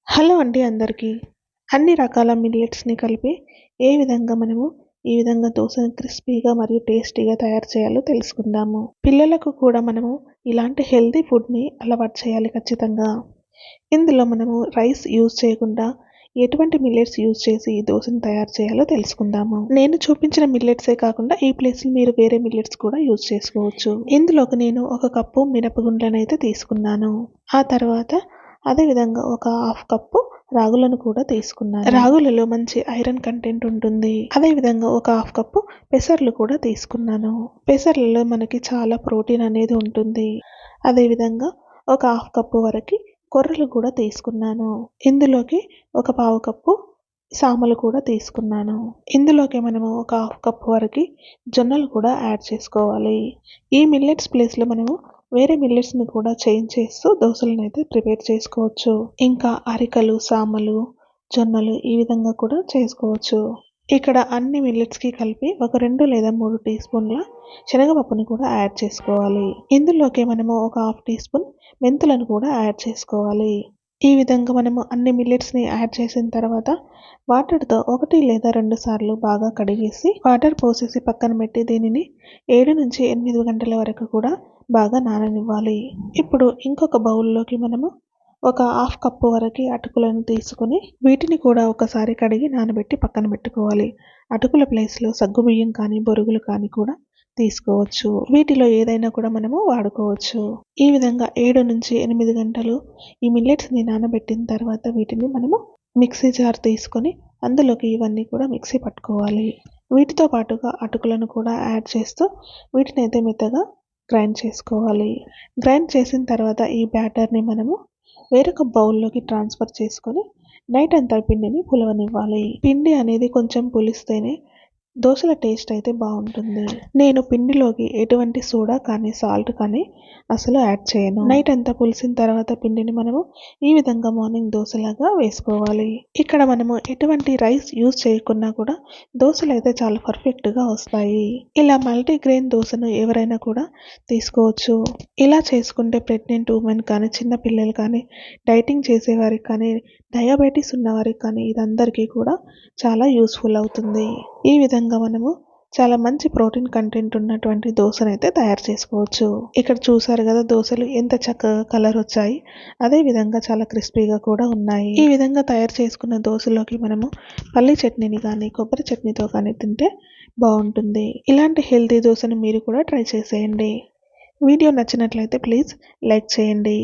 Hello అండి అందరికీ. అన్ని రకాల మిల్లెట్స్‌ని కలిపి ఏ విధంగా మనము ఈ విధంగా దోసని క్రిస్పీగా మరియు టేస్టీగా తయారు చేయాలో తెలుసుకుందాము. పిల్లలకు కూడా మనము ఇలాంటి హెల్తీ ఫుడ్‌ని అలవాటు చేయాలి ఖచ్చితంగా. ఇందులో మనము రైస్ యూజ్ చేయకుండా ఎటువంటి మిల్లెట్స్ యూజ్ చేసి ఈ దోసని తయారు చేయాలో తెలుసుకుందాము. నేను చూపించిన మిల్లెట్సే కాకుండా ఈ ప్లేస్‌లో మీరు వేరే మిల్లెట్స్ కూడా యూజ్ చేసుకోవచ్చు. ఇందులోకి నేను 1 కప్పు మినపగుండ్లనైతే తీసుకున్నాను. ఆ తర్వాత అదే విధంగా ఒక హాఫ్ కప్పు రాగులను కూడా తీసుకున్నాను. రాగులలో మంచి ఐరన్ కంటెంట్ ఉంటుంది. అదే విధంగా ఒక హాఫ్ కప్పు పెసర్లు కూడా తీసుకున్నాను. పెసర్లలో మనకి చాలా ప్రోటీన్ అనేది ఉంటుంది. అదే విధంగా ఒక హాఫ్ కప్పు వరకు కొర్రలు కూడా తీసుకున్నాను. ఇందులోకి ఒక పావు కప్పు సామలు కూడా తీసుకున్నాను. ఇందులోకి మనము ఒక హాఫ్ కప్పు వరకు జొన్నలు కూడా యాడ్ చేసుకోవాలి. ఈ మిల్లెట్స్ ప్లేస్‌లో మనము వేరే మిల్లెట్స్‌ని కూడా చేంజ్ చేస్తూ దోసలనైతే ప్రిపేర్ చేసుకోవచ్చు. ఇంకా అరికలు, సామలు, జొన్నలు ఈ విధంగా కూడా చేసుకోవచ్చు. ఇక్కడ అన్ని మిల్లెట్స్‌కి కలిపి ఒక 2 లేదా 3 టీ స్పూన్ల శనగపప్పుని కూడా యాడ్ చేసుకోవాలి. ఇందులోకి మనము ఒక హాఫ్ టీ స్పూన్ మెంతులను కూడా యాడ్ చేసుకోవాలి. ఈ విధంగా మనము అన్ని మిల్లెట్స్‌ని యాడ్ చేసిన తర్వాత వాటర్‌తో 1 లేదా 2 సార్లు బాగా కడిగేసి వాటర్ పోసేసి పక్కన పెట్టి దీనిని 7-8 గంటల వరకు కూడా బాగా నాననివ్వాలి. ఇప్పుడు ఇంకొక బౌల్‌లోకి మనము ఒక హాఫ్ కప్పు వరకు అటుకులను తీసుకొని వీటిని కూడా ఒకసారి కడిగి నానబెట్టి పక్కన పెట్టుకోవాలి. అటుకుల ప్లేస్‌లో సగ్గుబియ్యం కానీ, బొరుగులు కానీ కూడా తీసుకోవచ్చు. వీటిలో ఏదైనా కూడా మనము వాడుకోవచ్చు. ఈ విధంగా 7-8 గంటలు ఈ మిల్లెట్స్‌ని నానబెట్టిన తర్వాత వీటిని మనము మిక్సీ జార్ తీసుకొని అందులోకి ఇవన్నీ కూడా మిక్సీ పట్టుకోవాలి. వీటితో పాటుగా అటుకులను కూడా యాడ్ చేస్తూ వీటినైతే మెత్తగా గ్రైండ్ చేసుకోవాలి. గ్రైండ్ చేసిన తర్వాత ఈ బ్యాటర్‌ని మనము వేరొక బౌల్‌లోకి ట్రాన్స్‌ఫర్ చేసుకొని నైట్ అంతా పిండిని పులవనివ్వాలి. పిండి అనేది కొంచెం పులిస్తేనే దోసల టేస్ట్ అయితే బాగుంటుంది. నేను పిండిలోకి ఎటువంటి సోడా కానీ, సాల్ట్ కానీ అసలు యాడ్ చేయను. నైట్ అంతా పులిసిన తర్వాత పిండిని మనము ఈ విధంగా మార్నింగ్ దోసలాగా వేసుకోవాలి. ఇక్కడ మనము ఎటువంటి రైస్ యూజ్ చేయకున్నా కూడా దోసలు అయితే చాలా పర్ఫెక్ట్‌గా వస్తాయి. ఇలా మల్టీగ్రెయిన్ దోసను ఎవరైనా కూడా తీసుకోవచ్చు. ఇలా చేసుకుంటే ప్రెగ్నెంట్ ఉమెన్ కానీ, చిన్న పిల్లలు కానీ, డైటింగ్ చేసేవారికి కానీ, డయాబెటీస్ ఉన్నవారికి కానీ ఇదందరికీ కూడా చాలా యూస్‌ఫుల్ అవుతుంది. ఈ విధంగా మనము చాలా మంచి ప్రోటీన్ కంటెంట్ ఉన్నటువంటి దోసనైతే తయారు చేసుకోవచ్చు. ఇక్కడ చూసారు కదా దోసలు ఎంత చక్కగా కలర్ వచ్చాయి. అదే విధంగా చాలా క్రిస్పీగా కూడా ఉన్నాయి. ఈ విధంగా తయారు చేసుకున్న దోసలోకి మనము పల్లి చట్నీని కానీ, కొబ్బరి చట్నీతో కానీ తింటే బాగుంటుంది. ఇలాంటి హెల్తీ దోసను మీరు కూడా ట్రై చేసేయండి. వీడియో నచ్చినట్లయితే ప్లీజ్ లైక్ చేయండి.